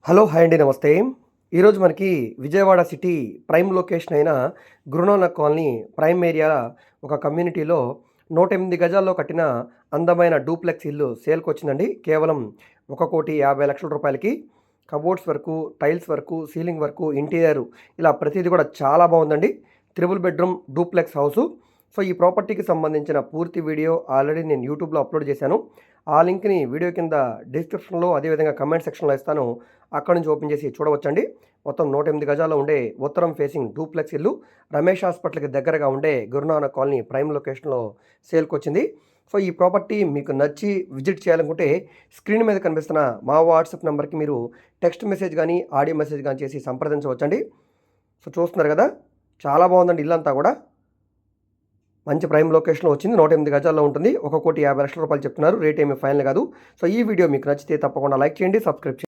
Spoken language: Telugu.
హలో! హాయ్ అండి. నమస్తే. ఈరోజు మనకి విజయవాడ సిటీ ప్రైమ్ లొకేషన్ అయిన గురునానక్ కాలనీ ప్రైమ్ ఏరియా ఒక కమ్యూనిటీలో 108 గజాల్లో కట్టిన అందమైన డూప్లెక్స్ ఇల్లు సేల్‌కొచ్చిందండి. కేవలం 1,50,00,000 రూపాయలకి. Cupboards work, tiles work, ceiling work, interior ఇలా ప్రతీది కూడా చాలా బావుందండి. Triple bedroom duplex house. So, ఈ ప్రాపర్టీకి సంబంధించిన పూర్తి వీడియో ఆల్రెడీ నేను యూట్యూబ్‌లో అప్‌లోడ్ చేశాను. ఆ లింక్‌ని వీడియో కింద డిస్క్రిప్షన్‌లో అదేవిధంగా కామెంట్ సెక్షన్‌లో ఇస్తాను. అక్కడి నుంచి ఓపెన్ చేసి చూడవచ్చండి. మొత్తం 108 గజాల్లో ఉండే ఉత్తరం ఫేసింగ్ డూప్లెక్స్ ఇల్లు రమేష్ హాస్పిటల్‌కి దగ్గరగా ఉండే గురునానక్ కాలనీ ప్రైమ్ లొకేషన్‌లో సేల్‌కొచ్చింది. సో, ఈ ప్రాపర్టీ మీకు నచ్చి విజిట్ చేయాలనుకుంటే స్క్రీన్ మీద కనిపిస్తున్న మా వాట్సాప్ నంబర్‌కి మీరు టెక్స్ట్ మెసేజ్ గానీ, ఆడియో మెసేజ్ గానీ చేసి సంప్రదించవచ్చండి. సో, చూస్తున్నారు కదా! చాలా బావుందండి ఇల్లంతా కూడా. మంచి ప్రైమ్ లొకేషన్‌లో వచ్చింది. 108 గజాల్లో ఉంటుంది. 1,50,00,000 రూపాయలు చెప్తున్నారు. రేట్ ఏమి ఫైనల్ కాదు. సో, ఈ వీడియో మీకు నచ్చితే తప్పకుండా లైక్ చేయండి. సబ్స్క్రైబ్ చేయండి.